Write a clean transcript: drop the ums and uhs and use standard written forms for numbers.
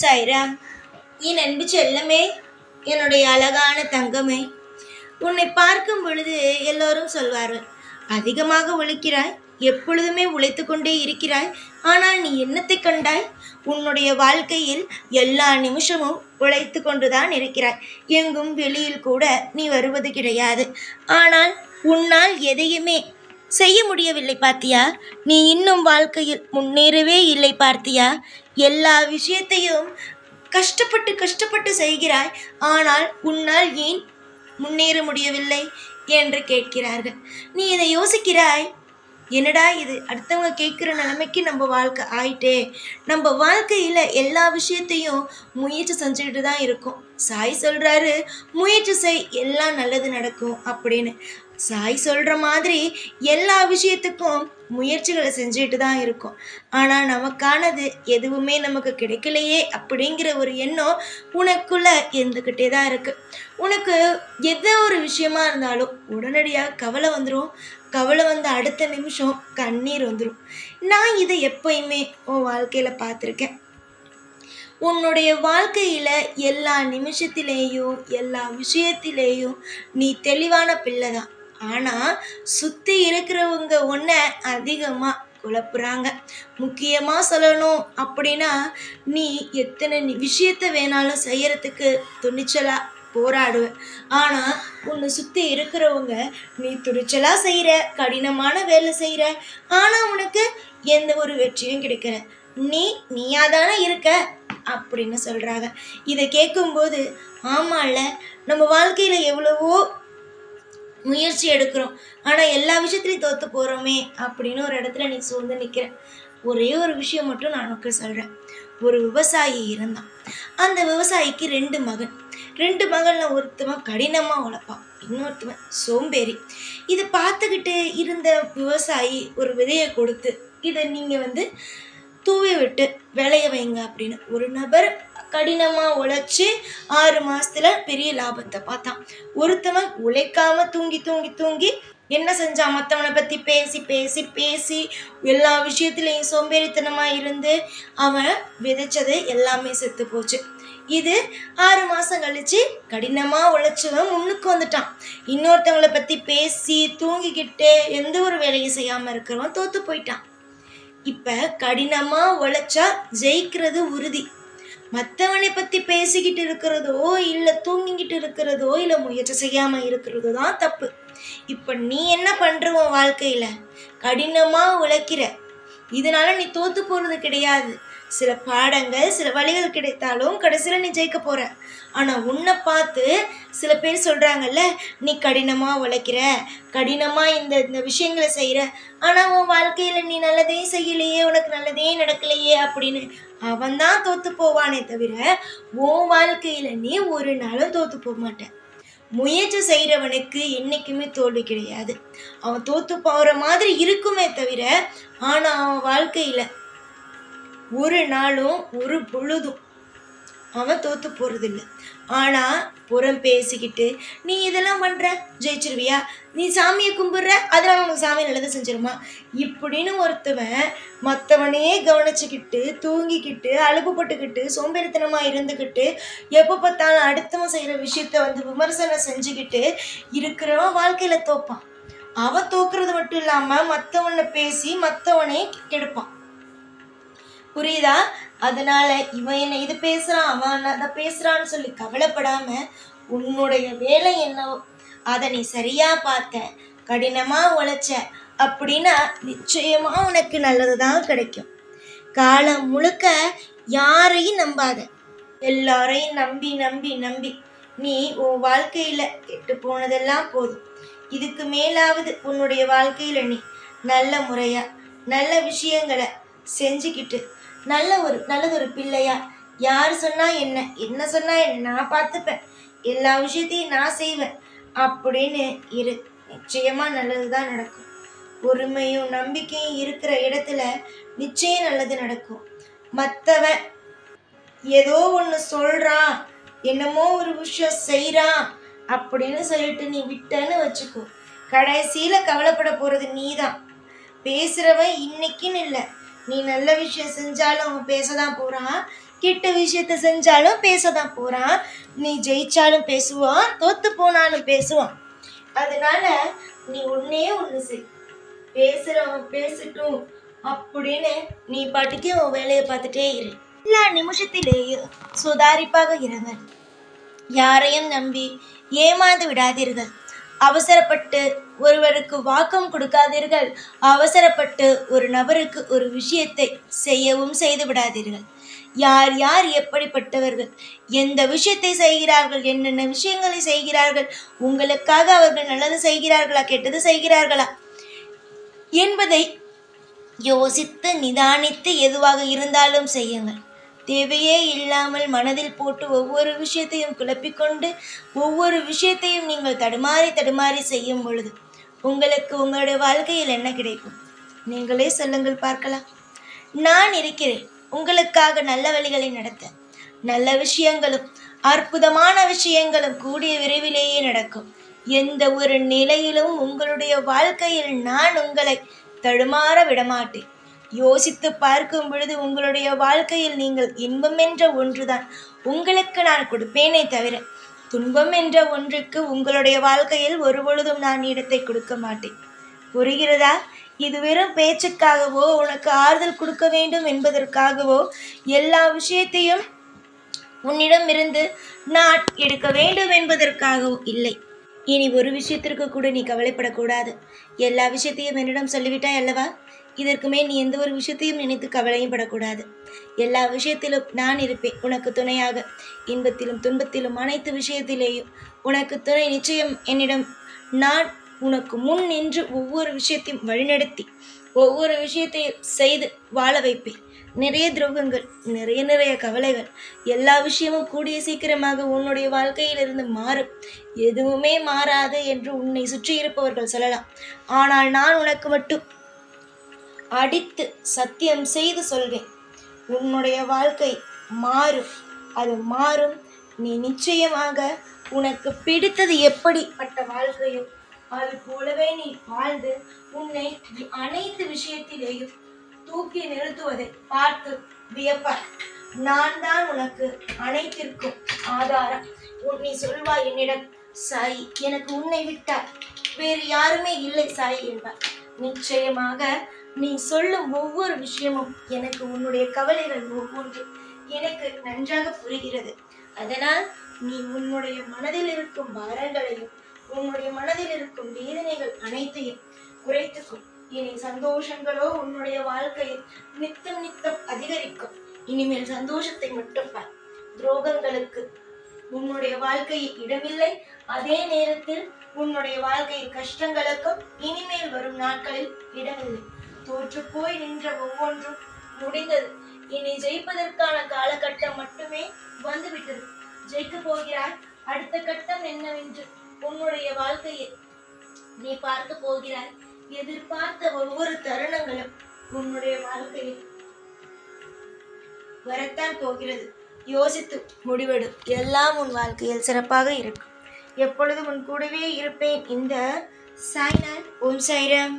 சாய்ராம். என் அன்பு செல்லமே, என்னுடைய அழகான தங்கமே, உன்னை பார்க்கும் பொழுது எல்லோரும் சொல்வார்கள், அதிகமாக உழைக்கிறாய், எப்பொழுதுமே உழைத்து கொண்டே இருக்கிறாய். ஆனால் நீ என்னத்தை கண்டாய்? உன்னுடைய வாழ்க்கையில் எல்லா நிமிஷமும் உழைத்து கொண்டுதான் இருக்கிறாய். எங்கும் வெளியில் கூட நீ வருவது கிடையாது. ஆனால் உன்னால் எதையுமே செய்ய முடியவில்லை பார்த்தியா? நீ இன்னும் வாழ்க்கையில் முன்னேறவே இல்லை பார்த்தியா? எல்லா விஷயத்தையும் கஷ்டப்பட்டு கஷ்டப்பட்டு செய்கிறாய். ஆனால் உன்னால் ஏன் முன்னேற முடியவில்லை என்று கேட்கிறார்கள். நீ இதை யோசிக்கிறாய், என்னடா இது, அடுத்தவங்க கேட்குற நிலைமைக்கு நம்ம வாழ்க்கை ஆயிட்டே. நம்ம வாழ்க்கையில் எல்லா விஷயத்தையும் முயற்சி செஞ்சுக்கிட்டு தான் இருக்கோம். சாய் சொல்கிறாரு, முயற்சி செய், எல்லாம் நல்லது நடக்கும் அப்படின்னு. சாய் சொல்கிற மாதிரி எல்லா விஷயத்துக்கும் முயற்சிகளை செஞ்சுட்டு தான் இருக்கும். ஆனால் நமக்கானது எதுவுமே நமக்கு கிடைக்கலையே அப்படிங்கிற ஒரு எண்ணம் உனக்குள்ளே இருந்துக்கிட்டே தான் இருக்குது. உனக்கு எந்த ஒரு விஷயமா இருந்தாலும் உடனடியாக கவலை வந்துடும். கவலை வந்த அடுத்த நிமிஷம் கண்ணீர் வந்துடும். நான் இதை எப்பயுமே உன் வாழ்க்கையில் பார்த்துருக்கேன். உன்னுடைய வாழ்க்கையில் எல்லா நிமிஷத்திலேயும் எல்லா விஷயத்திலேயும் நீ தெளிவான பிள்ளை தான். ஆனால் சுற்றி இருக்கிறவங்க ஒன்றை அதிகமாக குழப்புறாங்க. முக்கியமாக சொல்லணும் அப்படின்னா, நீ எத்தனை விஷயத்தை வேணாலும் செய்யறதுக்கு துணிச்சலாக போராடுவ. ஆனால் உன்னை சுற்றி இருக்கிறவங்க நீ துணிச்சலாக செய்கிற, கடினமான வேலை செய்கிற, ஆனால் உனக்கு எந்த ஒரு வெற்றியும் கிடைக்கிற, நீயா தானே இருக்க அப்படின்னு சொல்கிறாங்க. இதை கேட்கும்போது, ஆமாம்ல, நம்ம வாழ்க்கையில் எவ்வளவோ முயற்சி எடுக்கிறோம், ஆனால் எல்லா விஷயத்துலையும் தோற்று போகிறோமே அப்படின்னு ஒரு இடத்துல நீ சூழ்ந்து நிற்கிற. ஒரே ஒரு விஷயம் மட்டும் நான் உனக்கு சொல்கிறேன். ஒரு விவசாயி இருந்தான். அந்த விவசாயிக்கு 2 மகன். 2 மகனில் ஒருத்தவன் கடினமாக உழைப்பான், இன்னொருத்தவன் சோம்பேறி. இதை பார்த்துக்கிட்டு இருந்த விவசாயி ஒரு விதையை கொடுத்து, இதை நீங்கள் தூவி விட்டு விளைய வைங்க அப்படின்னு. ஒரு நபர் கடினமாக உழைச்சி 6 மாதத்துல பெரிய லாபத்தை பார்த்தான். ஒருத்தவன் உழைக்காம தூங்கி தூங்கி தூங்கி என்ன செஞ்சான்? மற்றவனை பற்றி பேசி பேசி பேசி எல்லா விஷயத்துலையும் சோம்பேறித்தனமாக இருந்து அவன் விதைச்சது எல்லாமே செத்து போச்சு. இது 6 மாதம் கழிச்சு கடினமாக உழைச்சவன் முன்னுக்கு வந்துட்டான். இன்னொருத்தவங்களை பற்றி பேசி தூங்கிக்கிட்டு எந்த ஒரு வேலையும் செய்யாமல் இருக்கிறவன் தோற்று போயிட்டான். இப்போ கடினமாக உழைச்சா ஜெயிக்கிறது உறுதி. மற்றவனை பற்றி பேசிக்கிட்டு இருக்கிறதோ இல்லை தூங்கிக்கிட்டு இருக்கிறதோ இல்லை முயற்சி செய்யாமல் இருக்கிறதோ தான் தப்பு. இப்போ நீ என்ன பண்ணுற? உன் வாழ்க்கையில் கடினமாக உழைக்கிற, இதனால நீ தோற்று போகிறது கிடையாது. சில பாடங்கள் சில வழிகள் கிடைத்தாலும் கடைசியில் நீ ஜெயிக்க போகிற. ஆனால் உன்னை பார்த்து சில பேர் சொல்கிறாங்கல்ல, நீ கடினமாக உழைக்கிற, கடினமாக இந்த விஷயங்களை செய்கிற, ஆனால் உன் வாழ்க்கையில் நீ நல்லதே செய்யலையே, உனக்கு நல்லதே நடக்கலையே அப்படின்னு அவன் தான் தோற்று போவானே தவிர உன் வாழ்க்கையில் நீ ஒரு நாளும் தோற்று போக மாட்டேன். முயற்சி செய்கிறவனுக்கு என்றைக்குமே தோல்வி கிடையாது. அவன் தோற்று போகிற மாதிரி இருக்குமே தவிர, ஆனால் அவன் வாழ்க்கையில் ஒரு நாளும் ஒரு பொழுதும் அவன் தோற்று போகிறதில்லை. ஆனால் புறம் பேசிக்கிட்டு நீ இதெல்லாம் பண்ணுற, ஜெயிச்சிருவியா, நீ சாமியை கும்பிட்ற, அதெல்லாம் உனக்கு சாமி நல்லதை செஞ்சிருமா இப்படின்னு ஒருத்தவன் மற்றவனையே கவனிச்சுக்கிட்டு தூங்கிக்கிட்டு அலுப்புப்பட்டுக்கிட்டு சோம்பேறித்தனமாக இருந்துக்கிட்டு எப்போ பார்த்தாலும் அடுத்தவன் செய்கிற விஷயத்த விமர்சனம் செஞ்சுக்கிட்டு இருக்கிறவன் வாழ்க்கையில் தோப்பான். அவன் தோக்குறது மட்டும் இல்லாமல் மற்றவனை பேசி மற்றவனே கெடுப்பான். புரியுதா? அதனால இவன் என்ன இது பேசுறான், அவன் அதை பேசுறான்னு சொல்லி கவலைப்படாம உன்னுடைய வேலை என்னவோ அதை நீ சரியா பார்த்த, கடினமா உழைச்ச அப்படின்னா நிச்சயமா உனக்கு நல்லதுதான் கிடைக்கும். காலம் முழுக்க யாரையும் நம்பாத. எல்லாரையும் நம்பி நம்பி நம்பி நீ உன் வாழ்க்கையில கெட்டு போனதெல்லாம் போதும். இதுக்கு மேலாவது உன்னுடைய வாழ்க்கையில நீ நல்ல முறையா நல்ல விஷயங்களை செஞ்சுக்கிட்டு நல்லதொரு பிள்ளையா, யார் சொன்னா என்ன சொன்னா என்ன, நான் பார்த்துப்பேன், எல்லா விஷயத்தையும் நான் செய்வேன் அப்படின்னு இரு. நிச்சயமா நல்லதுதான் நடக்கும். பொறுமையும் நம்பிக்கையும் இருக்கிற இடத்துல நிச்சயம் நல்லது நடக்கும். மற்றவன் ஏதோ ஒன்று சொல்றான், என்னமோ ஒரு விஷயம் செய்கிறான் அப்படின்னு சொல்லிட்டு நீ விட்டன்னு வச்சுக்கோ, கடைசியில் கவலைப்பட போகிறது நீ தான். பேசுகிறவன் இன்னைக்குன்னு இல்லை, நீ நல்ல விஷயம் செஞ்சாலும் அவன் பேச தான் போகிறான், கெட்ட விஷயத்த செஞ்சாலும் பேசதான் போறான். நீ ஜெயிச்சாலும் பேசுவான், தோத்து போனாலும் பேசுவான். அதனால நீ ஒன்னே ஒண்ணு செய், பேசுறவன் பேசட்டும் அப்படின்னு நீ பாட்டுக்கு உன் வேலையை பார்த்துட்டே இரு. எல்லா நிமிஷத்திலேயும் சுதாரிப்பாக இருங்கள். யாரையும் நம்பி ஏமாந்து விடாதீர்கள். அவசரப்பட்டு ஒருவருக்கு வாக்கம் கொடுக்காதீர்கள். அவசரப்பட்டு ஒரு நபருக்கு ஒரு விஷயத்தை செய்யவும் செய்து விடாதீர்கள். யார் யார் எப்படிப்பட்டவர்கள், எந்த விஷயத்தை செய்கிறார்கள், என்னென்ன விஷயங்களை செய்கிறார்கள், உங்களுக்காக அவர்கள் நல்லது செய்கிறார்களா கெட்டது செய்கிறார்களா என்பதை யோசித்து நிதானித்து எதுவாக இருந்தாலும் செய்யுங்கள். தேவையே இல்லாமல் மனதில் போட்டு ஒவ்வொரு விஷயத்தையும் குழப்பிக்கொண்டு ஒவ்வொரு விஷயத்தையும் நீங்கள் தடுமாறி செய்யும் பொழுது உங்களுக்கு உங்களுடைய வாழ்க்கையில் என்ன கிடைக்கும்? நீங்களே சொல்லுங்கள் பார்க்கலாம். நான் இருக்கிறேன் உங்களுக்காக நல்ல வழிகளை நடத்த. நல்ல விஷயங்களும் அற்புதமான விஷயங்களும் கூடிய விரைவிலேயே நடக்கும். எந்த ஒரு நிலையிலும் உங்களுடைய வாழ்க்கையில் நான் உங்களை தடுமாற விடமாட்டேன். யோசித்து பார்க்கும் பொழுது உங்களுடைய வாழ்க்கையில் நீங்கள் இன்பம் என்ற ஒன்றுதான் உங்களுக்கு நான் கொடுப்பேனே தவிர துன்பம் என்ற ஒன்றுக்கு உங்களுடைய வாழ்க்கையில் ஒரு பொழுதும் நான் இடத்தை கொடுக்க மாட்டேன். புரிகிறதா? இது வெறும் பேச்சுக்காகவோ உனக்கு ஆறுதல் கொடுக்க வேண்டும் என்பதற்காகவோ எல்லா விஷயத்தையும் உன்னிடம் இருந்து நான் எடுக்க வேண்டும் என்பதற்காகவோ இல்லை. இனி ஒரு விஷயத்திற்கு கூட நீ கவலைப்படக்கூடாது. எல்லா விஷயத்தையும் என்னிடம் சொல்லிவிட்டாய் அல்லவா? இதற்கு மேல் நீ எந்த ஒரு விஷயத்தையும் நினைத்து கவலையும் படக்கூடாது. எல்லா விஷயத்திலும் நான் இருப்பேன் உனக்கு துணையாக. இன்பத்திலும் துன்பத்திலும் அனைத்து விஷயத்திலேயும் உனக்கு துணை நிச்சயம் என்னிடம். நான் உனக்கு முன் நின்று ஒவ்வொரு விஷயத்தையும் வழிநடத்தி ஒவ்வொரு விஷயத்தையும் செய்து வாழ வைப்பேன். நிறைய துரோகங்கள், நிறைய கவலைகள், எல்லா விஷயமும் கூடிய சீக்கிரமாக உன்னுடைய வாழ்க்கையிலிருந்து மாறும். எதுவுமே மாறாது என்று உன்னை சுற்றி இருப்பவர்கள் சொல்லலாம். ஆனால் நான் உனக்கு மட்டும் அடித்து சத்தியம் செய்து சொல்வேன், உன்னுடைய வாழ்க்கை மாறும். அது மாறும். நீ நிச்சயமாக உனக்கு பிடித்தது எப்படிப்பட்ட வாழ்க்கையோ அது போலவே நீ வாழ்ந்து உன்னை அனைத்து விஷயத்திலேயும் தூக்கி நிறுத்துவதை பார்த்து வியப்பார். நான் தான் உனக்கு அனைத்திற்கும் ஆதாரம். நீ சொல்வாய் என்னிடம், சாய் எனக்கு உன்னை விட்டார் வேறு யாருமே இல்லை சாய் என்பார். நிச்சயமாக நீ சொல்லும் ஒவ்வொரு விஷயமும் எனக்கு உன்னுடைய கவலைகள் ஒவ்வொன்று எனக்கு நன்றாக புரிகிறது. அதனால் நீ உன்னுடைய மனதில் இருக்கும் பாரங்களையும் உன்னுடைய மனதில் இருக்கும் வேதனைகள் அனைத்தையும் குறைத்துக்கும். இனி சந்தோஷங்களோ உன்னுடைய வாழ்க்கையில் நித்தம் அதிகரிக்கும். இனிமேல் சந்தோஷத்தை மட்டும் பார். துரோகங்களுக்கு உன்னுடைய வாழ்க்கையில் இடமில்லை. அதே நேரத்தில் உன்னுடைய வாழ்க்கையில் கஷ்டங்களுக்கும் இனிமேல் வரும் நாட்களில் இடமில்லை. தோற்று போய் நின்ற ஒவ்வொன்றும் முடிந்தது. இனி ஜெயிப்பதற்கான காலகட்டம் மட்டுமே வந்துவிட்டது. ஜெயிக்க போகிறாய். அடுத்த கட்டம் என்னவென்று உன்னுடைய வாழ்க்கையில் நீ பார்க்க போகிறாய். எதிர்பார்த்த ஒவ்வொரு தருணங்களும் உன்னுடைய வாழ்க்கையில் வரத்தான் போகிறது. யோசித்து முடிவெடு. எல்லாம் உன் வாழ்க்கையில் சிறப்பாக இருக்கும். எப்பொழுதும் உன் கூடவே இருப்பேன். இந்த சாய்நாத். ஓம் சாய்ராம்.